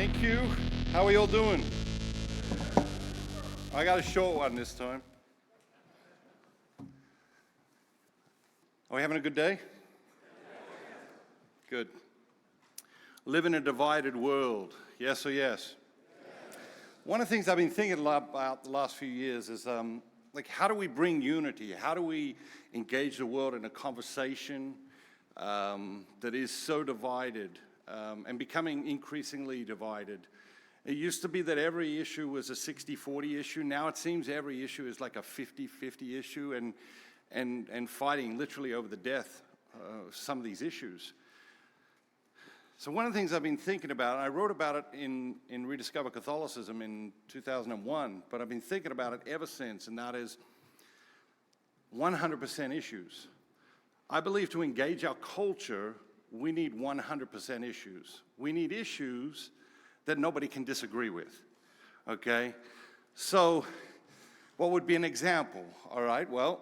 Thank you. How are you all doing? I got a short one this time. Are we having a good day? Good. Live in a divided world. Yes or yes? One of the things I've been thinking a lot about the last few years is how do we bring unity? How do we engage the world in a conversation that is so divided and becoming increasingly divided? It used to be that every issue was a 60-40 issue. Now it seems every issue is like a 50-50 issue and fighting literally over the death of some of these issues. So one of the things I've been thinking about, I wrote about it in Rediscover Catholicism in 2001, but I've been thinking about it ever since, and that is 100% issues. I believe to engage our culture, we need 100% issues. We need issues that nobody can disagree with, okay? So what would be an example? All right, well,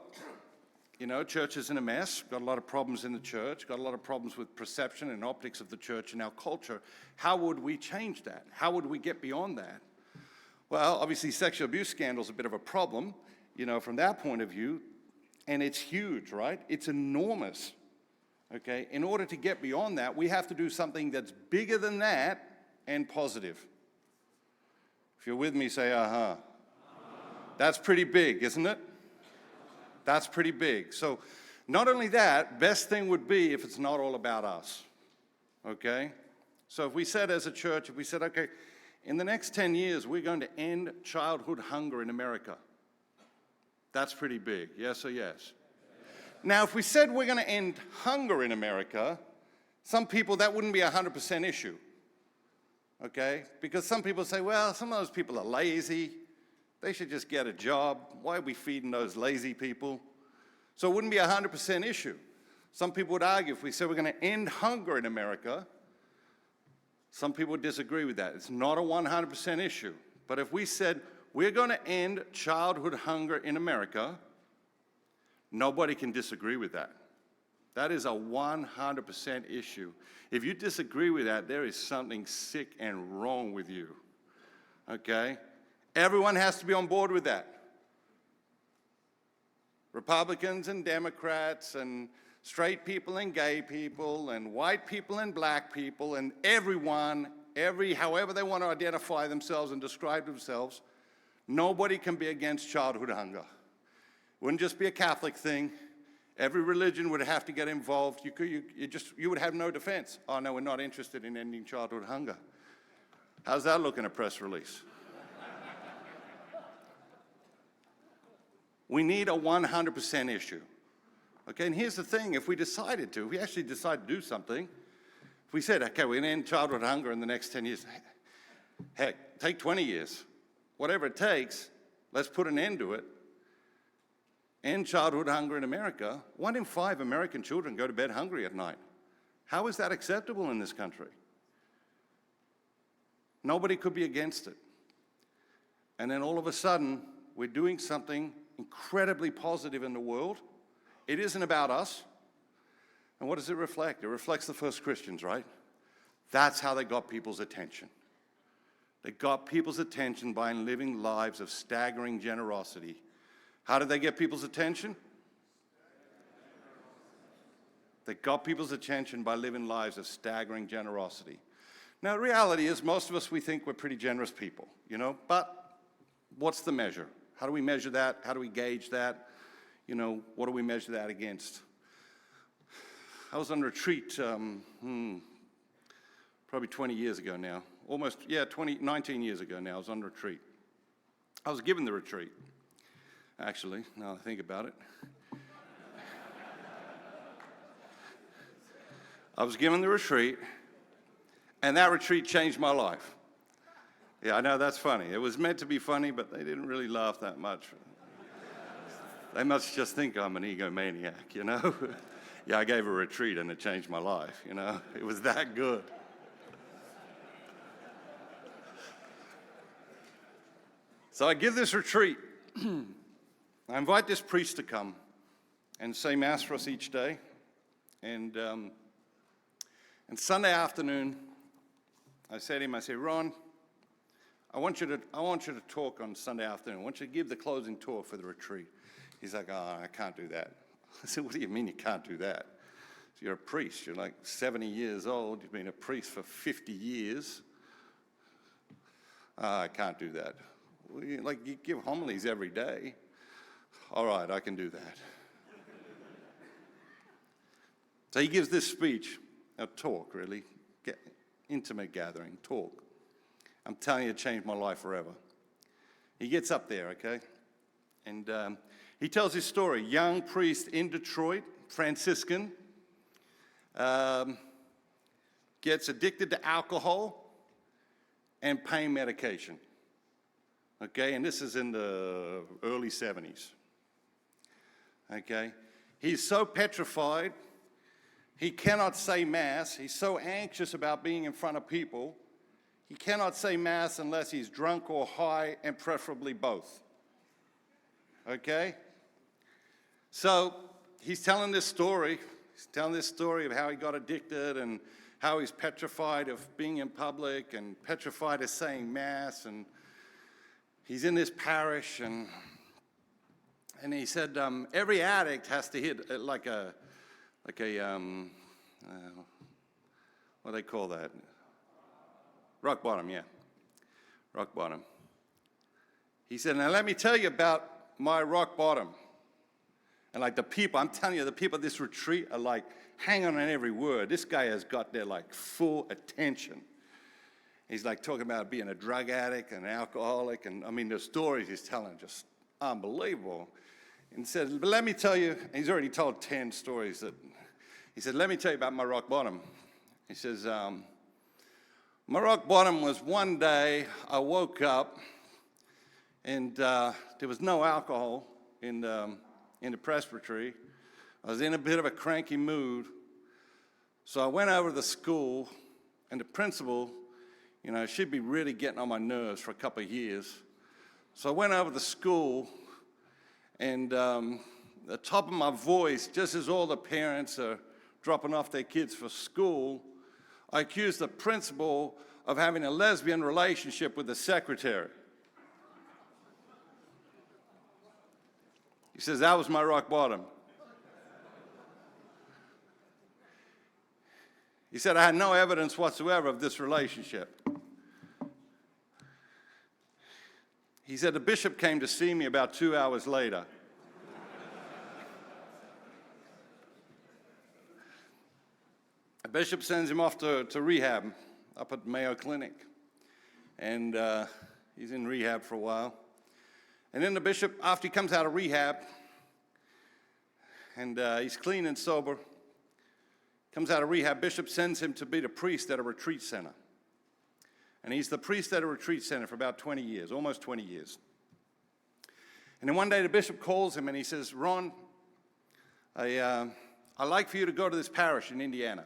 you know, church is in a mess, got a lot of problems in the church, got a lot of problems with perception and optics of the church in our culture. How would we change that? How would we get beyond that? Well, obviously sexual abuse scandal is a bit of a problem, you know, from that point of view, and it's huge, right? It's enormous, okay? In order to get beyond that, we have to do something that's bigger than that and positive. If you're with me, say, uh-huh. That's pretty big, isn't it? That's pretty big. So not only that, best thing would be if it's not all about us, okay? So if we said as a church, if we said, okay, in the next 10 years, we're going to end childhood hunger in America. That's pretty big, yes or yes? Now, if we said we're going to end hunger in America, some people, that wouldn't be a 100% issue, okay? Because some people say, well, some of those people are lazy. They should just get a job. Why are we feeding those lazy people? So it wouldn't be a 100% issue. Some people would argue if we said we're going to end hunger in America, some people would disagree with that. It's not a 100% issue. But if we said we're going to end childhood hunger in America, nobody can disagree with that. That is a 100% issue. If you disagree with that, there is something sick and wrong with you, okay? Everyone has to be on board with that. Republicans and Democrats and straight people and gay people and white people and black people and everyone, however they want to identify themselves and describe themselves, nobody can be against childhood hunger. It wouldn't just be a Catholic thing. Every religion would have to get involved. You would have no defense. Oh, no, we're not interested in ending childhood hunger. How's that look in a press release? We need a 100% issue. Okay, and here's the thing, if we decided to, if we actually decide to do something, if we said, okay, we're going to end childhood hunger in the next 10 years, heck, take 20 years, whatever it takes, let's put an end to it. End childhood hunger in America. 1 in 5 American children go to bed hungry at night. How is that acceptable in this country? Nobody could be against it. And then all of a sudden, we're doing something incredibly positive in the world. It isn't about us. And what does it reflect? It reflects the first Christians, right? That's how they got people's attention. They got people's attention by living lives of staggering generosity. How did they get people's attention? They got people's attention by living lives of staggering generosity. Now, the reality is most of us, we think we're pretty generous people, you know, but what's the measure? How do we measure that? How do we gauge that? You know, what do we measure that against? I was on retreat probably 20 years ago now. 19 years ago now, I was on retreat. I was given the retreat, actually, now I think about it. I was given the retreat, and that retreat changed my life. Yeah, I know that's funny. It was meant to be funny, but they didn't really laugh that much. They must just think I'm an egomaniac, you know? Yeah, I gave a retreat and it changed my life, you know? It was that good. So I give this retreat. I invite this priest to come and say Mass for us each day. And Sunday afternoon, I said to him, I said, Ron, I want you to talk on Sunday afternoon. I want you to give the closing talk for the retreat. He's like, oh, I can't do that. I said, what do you mean you can't do that? So you're a priest. You're like 70 years old. You've been a priest for 50 years. I can't do that. Well, you give homilies every day. All right, I can do that. So he gives this speech, a talk, really, intimate gathering, talk. I'm telling you, it changed my life forever. He gets up there, okay? And he tells his story. Young priest in Detroit, Franciscan, gets addicted to alcohol and pain medication. Okay, and this is in the early 70s. Okay, he's so petrified, he cannot say Mass. He's so anxious about being in front of people, he cannot say Mass unless he's drunk or high, and preferably both. Okay? So he's telling this story. He's telling this story of how he got addicted and how he's petrified of being in public and petrified of saying Mass. And he's in this parish, and he said every addict has to hit what do they call that? Rock bottom, yeah. Rock bottom. He said, now let me tell you about my rock bottom. And like the people, I'm telling you, the people at this retreat are like hanging on every word. This guy has got their like full attention. He's like talking about being a drug addict and an alcoholic. And I mean, the stories he's telling are just unbelievable. And he said, but let me tell you, and he's already told 10 stories that, he said, let me tell you about my rock bottom. He says, my rock bottom was one day I woke up and there was no alcohol in the presbytery. I was in a bit of a cranky mood. So I went over to the school, and the principal, you know, she'd be really getting on my nerves for a couple of years. So I went over to the school, and the top of my voice, just as all the parents are dropping off their kids for school, I accused the principal of having a lesbian relationship with the secretary. He says, that was my rock bottom. He said, I had no evidence whatsoever of this relationship. He said, the bishop came to see me about 2 hours later. The bishop sends him off to rehab up at Mayo Clinic. And he's in rehab for a while. And then the bishop, after he comes out of rehab, and he's clean and sober, comes out of rehab, bishop sends him to be the priest at a retreat center. And he's the priest at a retreat center for about 20 years, almost 20 years. And then one day the bishop calls him and he says, Ron, I'd like for you to go to this parish in Indiana.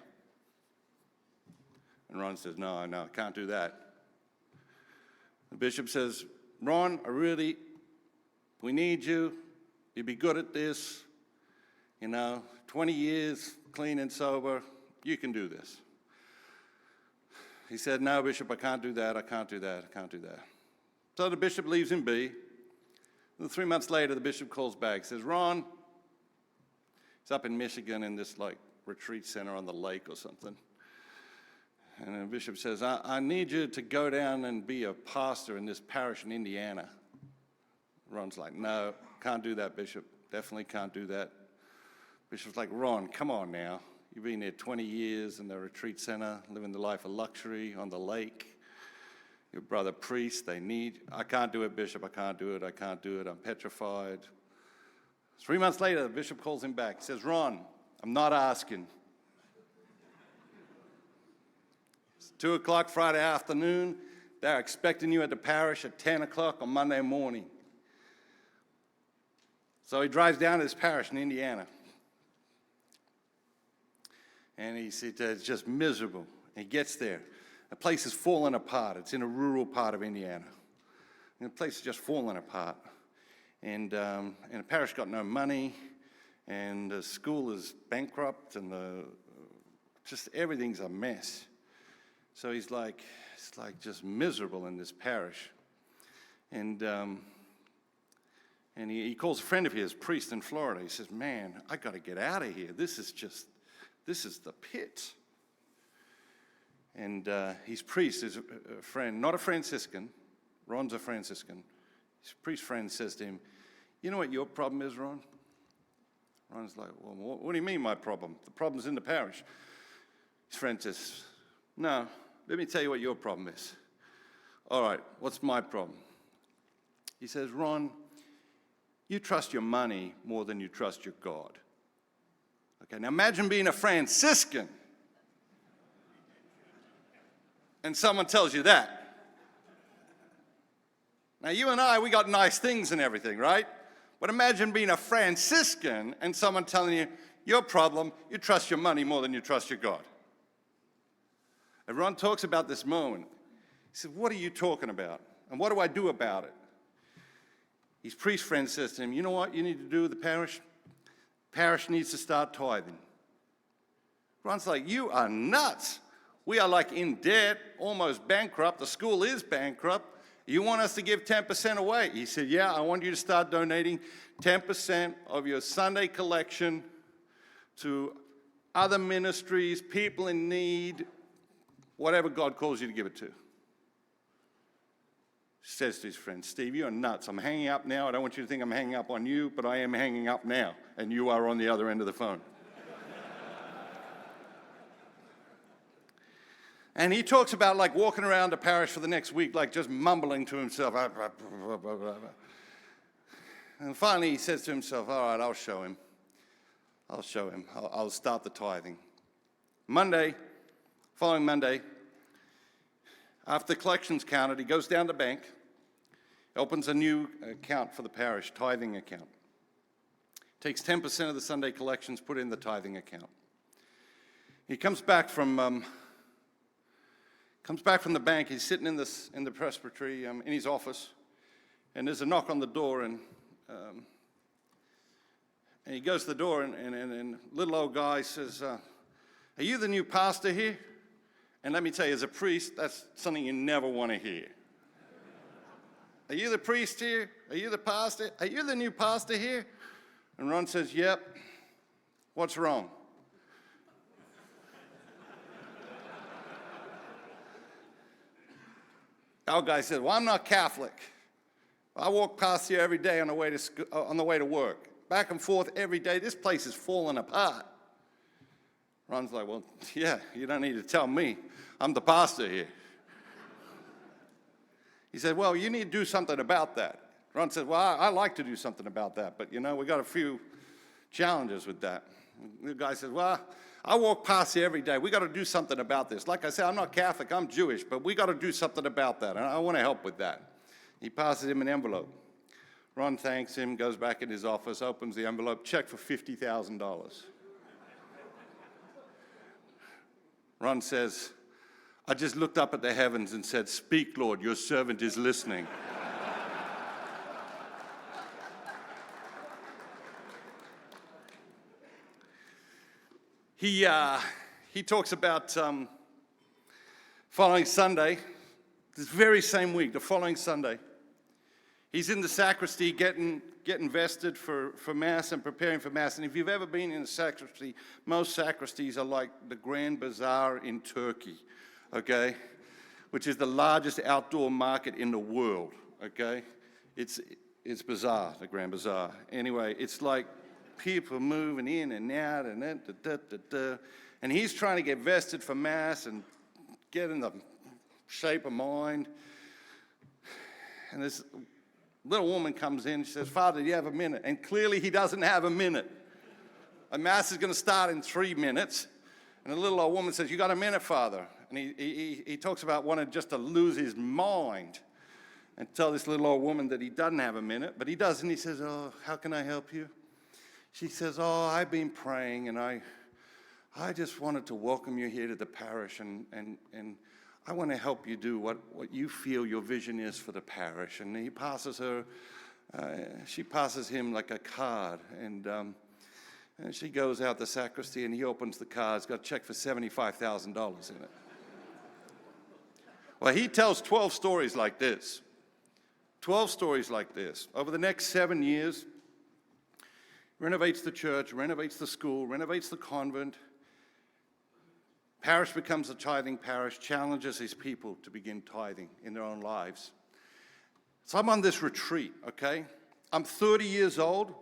And Ron says, no, I can't do that. The bishop says, Ron, we need you. You'd be good at this. 20 years, clean and sober. You can do this. He said, no, Bishop, I can't do that. I can't do that. I can't do that. So the bishop leaves him be. And 3 months later, the bishop calls back. Says, Ron, he's up in Michigan in this retreat center on the lake or something. And the bishop says, I need you to go down and be a pastor in this parish in Indiana. Ron's like, no, can't do that, Bishop. Definitely can't do that. Bishop's like, Ron, come on now. You've been there 20 years in the retreat center, living the life of luxury on the lake. Your brother priest, I can't do it, Bishop. I can't do it. I can't do it. I'm petrified. 3 months later, the bishop calls him back. He says, Ron, I'm not asking. It's 2 o'clock Friday afternoon. They're expecting you at the parish at 10 o'clock on Monday morning. So he drives down to this parish in Indiana. And he said, it's just miserable. And he gets there. The place is falling apart. It's in a rural part of Indiana. And the place is just falling apart. And the parish got no money. And the school is bankrupt. And just everything's a mess. So he's like, it's like just miserable in this parish. And he calls a friend of his, priest in Florida. He says, man, I got to get out of here. This is the pit. And his priest is a friend, not a Franciscan. Ron's a Franciscan. His priest friend says to him, you know what your problem is, Ron? Ron's like, well, what do you mean my problem? The problem's in the parish. His friend says, no, let me tell you what your problem is. All right, what's my problem? He says, Ron, you trust your money more than you trust your God. Okay, now imagine being a Franciscan and someone tells you that. Now you and I, we got nice things and everything, right? But imagine being a Franciscan and someone telling you, your problem, you trust your money more than you trust your God. And Ron talks about this moment. He said, what are you talking about? And what do I do about it? His priest friend says to him, you know what you need to do with the parish? Parish needs to start tithing. Ron's like, you are nuts. We are like in debt, almost bankrupt. The school is bankrupt. You want us to give 10% away? He said, yeah, I want you to start donating 10% of your Sunday collection to other ministries, people in need, whatever God calls you to give it to. Says to his friend, Steve, you're nuts. I'm hanging up now. I don't want you to think I'm hanging up on you, but I am hanging up now, and you are on the other end of the phone. And he talks about like walking around the parish for the next week, like just mumbling to himself. And finally he says to himself, all right, I'll show him. I'll start the tithing. Following Monday, after the collection's counted, he goes down to the bank, opens a new account for the parish, tithing account. Takes 10% of the Sunday collections, put in the tithing account. He comes back from the bank. He's sitting in the presbytery in his office, and there's a knock on the door, and he goes to the door, and little old guy says, are you the new pastor here? And let me tell you, as a priest, that's something you never want to hear. Are you the priest here? Are you the pastor? Are you the new pastor here? And Ron says, yep. What's wrong? Our guy said, well, I'm not Catholic. I walk past here every day on the way to work. Back and forth every day. This place is falling apart. Ron's like, well, yeah, you don't need to tell me. I'm the pastor here. He said, well, you need to do something about that. Ron said, well, I like to do something about that, but, we got a few challenges with that. The guy said, well, I walk past here every day. We got to do something about this. Like I said, I'm not Catholic, I'm Jewish, but we got to do something about that, and I want to help with that. He passes him an envelope. Ron thanks him, goes back in his office, opens the envelope, check for $50,000. Ron says, I just looked up at the heavens and said, speak, Lord, your servant is listening. He talks about following Sunday, this very same week, the following Sunday, he's in the sacristy getting vested for Mass and preparing for Mass. And if you've ever been in a sacristy, most sacristies are like the Grand Bazaar in Turkey, okay? Which is the largest outdoor market in the world, okay? It's bizarre, the Grand Bazaar. Anyway, it's like people moving in and out and then, and he's trying to get vested for Mass and get in the shape of mind. And this little woman comes in, she says, Father, do you have a minute? And clearly he doesn't have a minute. A Mass is going to start in 3 minutes. And the little old woman says, you got a minute, Father? And he talks about wanting just to lose his mind and tell this little old woman that he doesn't have a minute, but he does. And he says, oh, how can I help you? She says, oh, I've been praying, and I just wanted to welcome you here to the parish, and I want to help you do what you feel your vision is for the parish. And he passes her, she passes him like a card, and she goes out the sacristy, and he opens the card. It's got a check for $75,000 in it. Well, he tells 12 stories like this. 12 stories like this. Over the next 7 years, renovates the church, renovates the school, renovates the convent. Parish becomes a tithing parish, challenges his people to begin tithing in their own lives. So I'm on this retreat, okay? I'm 30 years old.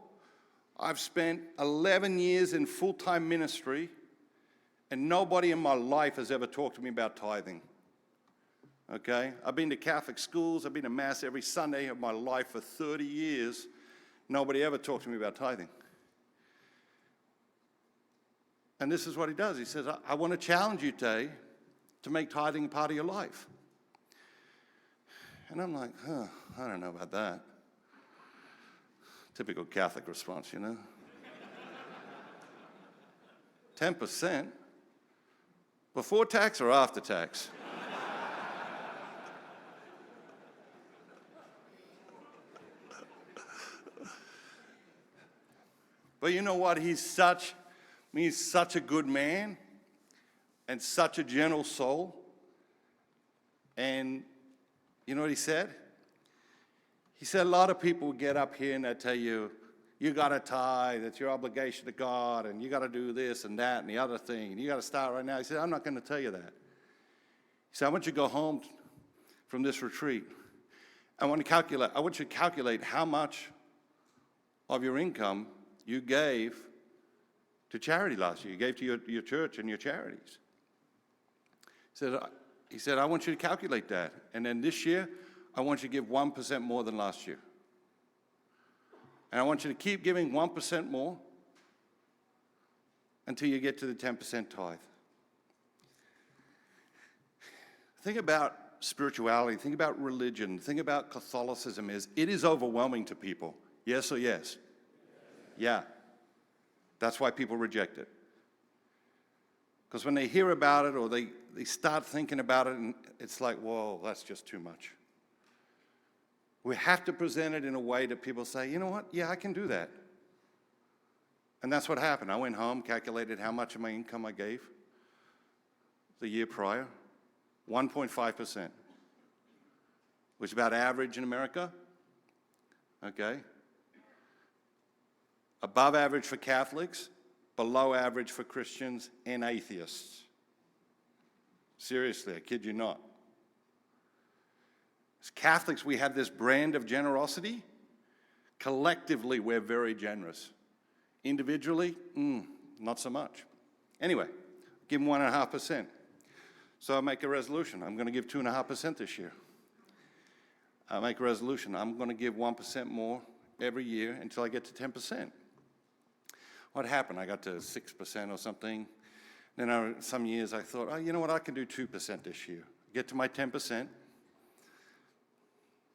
I've spent 11 years in full-time ministry, and nobody in my life has ever talked to me about tithing, okay? I've been to Catholic schools. I've been to Mass every Sunday of my life for 30 years. Nobody ever talked to me about tithing. And this is what he does. He says, I want to challenge you today to make tithing part of your life. And I'm like, I don't know about that. Typical Catholic response, you know. 10%? Before tax or after tax? But you know what? He's such a good man and such a gentle soul. And you know what he said? He said, a lot of people get up here and they tell you, you got to tithe, it's your obligation to God, and you got to do this and that and the other thing, and you got to start right now. He said, I'm not going to tell you that. He said, I want you to go home from this retreat. I want you to calculate how much of your income you gave to charity last year. You gave to your church and your charities. He said, I want you to calculate that. And then this year, I want you to give 1% more than last year. And I want you to keep giving 1% more until you get to the 10% tithe. Think about spirituality, think about religion, think about Catholicism. It is overwhelming to people. Yes or yes? Yeah. That's why people reject it. Because when they hear about it or they start thinking about it, and it's like, whoa, that's just too much. We have to present it in a way that people say, you know what? Yeah, I can do that. And that's what happened. I went home, calculated how much of my income I gave the year prior. 1.5%, which is about average in America. Okay? Above average for Catholics, below average for Christians and atheists. Seriously, I kid you not. As Catholics, we have this brand of generosity. Collectively, we're very generous. Individually, not so much. Anyway, give them 1.5%. So I make a resolution. I'm going to give 2.5% this year. I make a resolution. I'm going to give 1% more every year until I get to 10%. What happened? I got to 6% or something. Then some years I thought, oh, you know what? I can do 2% this year. Get to my 10%.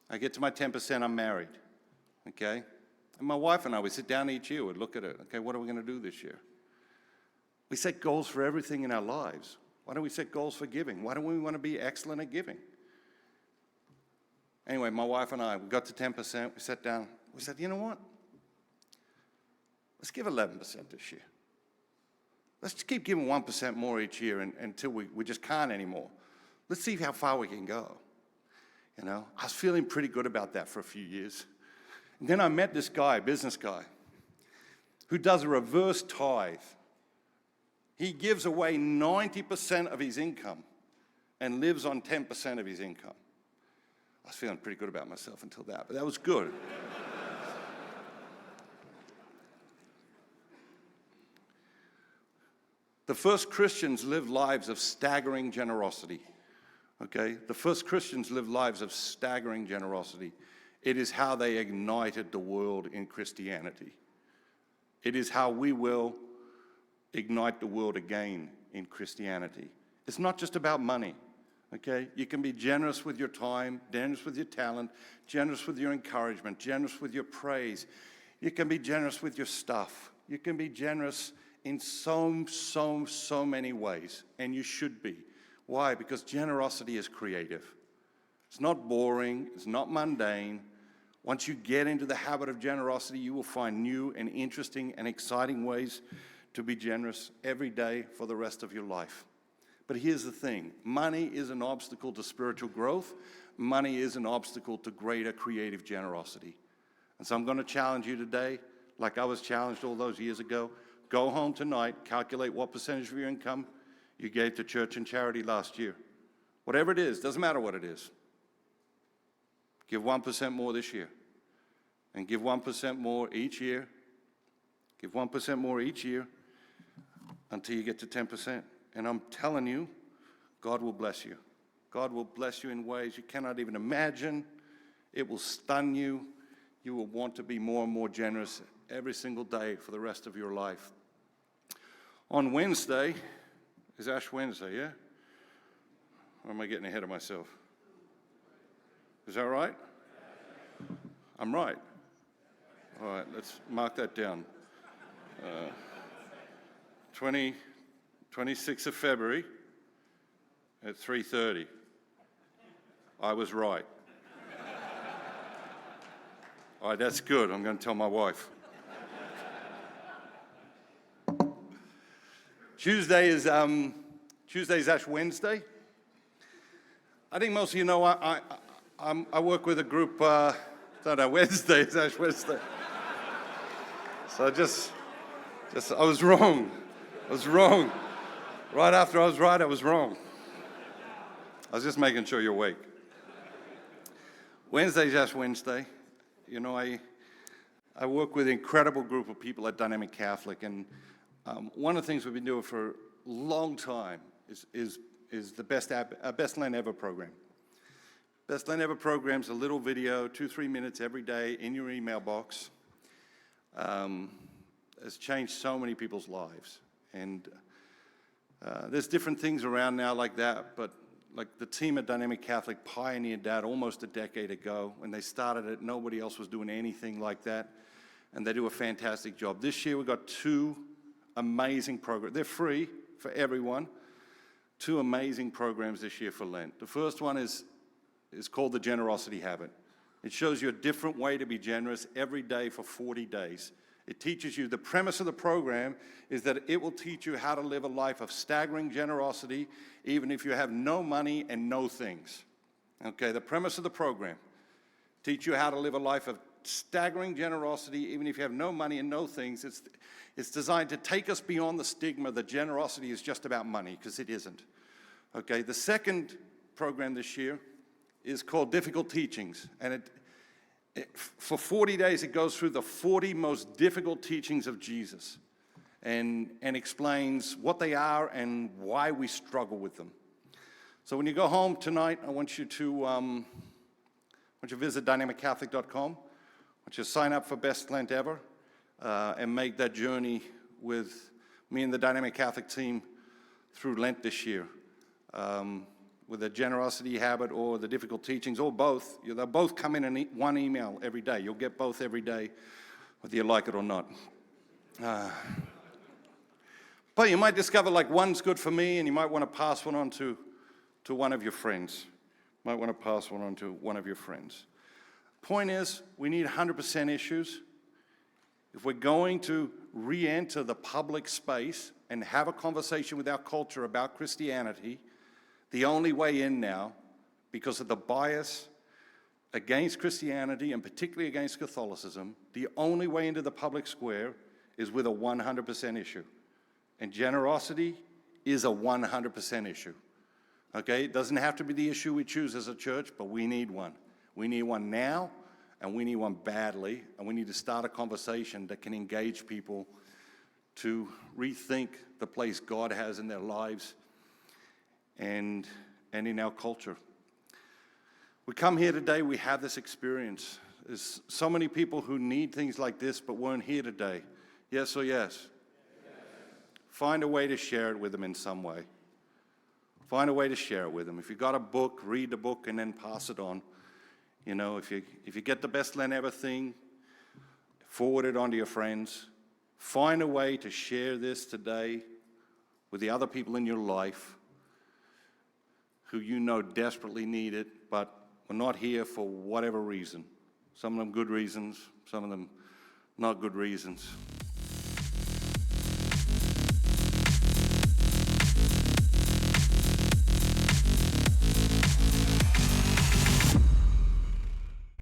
I get to my 10%, I'm married, okay? And my wife and I, we sit down each year, we look at it, okay, what are we going to do this year? We set goals for everything in our lives. Why don't we set goals for giving? Why don't we want to be excellent at giving? Anyway, my wife and I, we got to 10%, we sat down, we said, you know what? Let's give 11% this year. Let's just keep giving 1% more each year until we just can't anymore. Let's see how far we can go. You know, I was feeling pretty good about that for a few years. And then I met this guy, business guy, who does a reverse tithe. He gives away 90% of his income and lives on 10% of his income. I was feeling pretty good about myself until that, but that was good. The first Christians lived lives of staggering generosity. Okay, the first Christians lived lives of staggering generosity. It is how they ignited the world in Christianity. It is how we will ignite the world again in Christianity. It's not just about money, okay? You can be generous with your time, generous with your talent, generous with your encouragement, generous with your praise. You can be generous with your stuff. You can be generous in so many ways, and you should be. Why? Because generosity is creative. It's not boring. It's not mundane. Once you get into the habit of generosity, you will find new and interesting and exciting ways to be generous every day for the rest of your life. But here's the thing. Money is an obstacle to spiritual growth. Money is an obstacle to greater creative generosity. And so I'm going to challenge you today, like I was challenged all those years ago. Go home tonight, calculate what percentage of your income you gave to church and charity last year. Whatever it is, doesn't matter what it is. Give 1% more this year. And give 1% more each year. Give 1% more each year until you get to 10%. And I'm telling you, God will bless you. God will bless you in ways you cannot even imagine. It will stun you. You will want to be more and more generous every single day for the rest of your life. On Wednesday, is Ash Wednesday, yeah? Or am I getting ahead of myself? Is that right? I'm right. All right, let's mark that down. 26th of February at 3:30. I was right. All right, that's good. I'm going to tell my wife. Tuesday's Ash Wednesday. I think most of you know I work with a group. Wednesday is Ash Wednesday. So I was wrong. I was wrong. Right after I was right, I was wrong. I was just making sure you're awake. Wednesday's Ash Wednesday. You know, I work with an incredible group of people at Dynamic Catholic, and one of the things we've been doing for a long time is the Best Lent Ever program. Best Lent Ever program is a little video, 2-3 minutes every day in your email box. Has changed so many people's lives. And there's different things around now like that, but like the team at Dynamic Catholic pioneered that almost a decade ago. When they started it, nobody else was doing anything like that. And they do a fantastic job. This year we've got 2 amazing programs. They're free for everyone. 2 amazing programs this year for Lent. The first one is called the Generosity Habit. It shows you a different way to be generous every day for 40 days. It teaches you, the premise of the program is that it will teach you how to live a life of staggering generosity, even if you have no money and no things. Okay, the premise of the program, teach you how to live a life of staggering generosity, even if you have no money and no things. It's designed to take us beyond the stigma that generosity is just about money, because it isn't. Okay, the second program this year is called Difficult Teachings, and for 40 days, it goes through the 40 most difficult teachings of Jesus and explains what they are and why we struggle with them. So when you go home tonight, I want you to visit dynamiccatholic.com. I want you to sign up for Best Lent Ever and make that journey with me and the Dynamic Catholic team through Lent this year. With the Generosity Habit or the Difficult Teachings, or both. They'll both come in one email every day. You'll get both every day, whether you like it or not. But you might discover like one's good for me, and you might want to pass one on to one of your friends. Might want to pass one on to one of your friends. Point is, we need 100% issues. If we're going to re-enter the public space and have a conversation with our culture about Christianity, the only way in now, because of the bias against Christianity and particularly against Catholicism, the only way into the public square is with a 100% issue. And generosity is a 100% issue. Okay? It doesn't have to be the issue we choose as a church, but we need one. We need one now, and we need one badly, and we need to start a conversation that can engage people to rethink the place God has in their lives and in our culture. We come here today, we have this experience. There's so many people who need things like this but weren't here today. Yes or yes? Yes. Find a way to share it with them in some way. Find a way to share it with them. If you've got a book, read the book and then pass it on. You know, if you get the Best Lent Ever thing, forward it on to your friends. Find a way to share this today with the other people in your life who you know desperately need it, but were not here for whatever reason. Some of them good reasons, some of them not good reasons.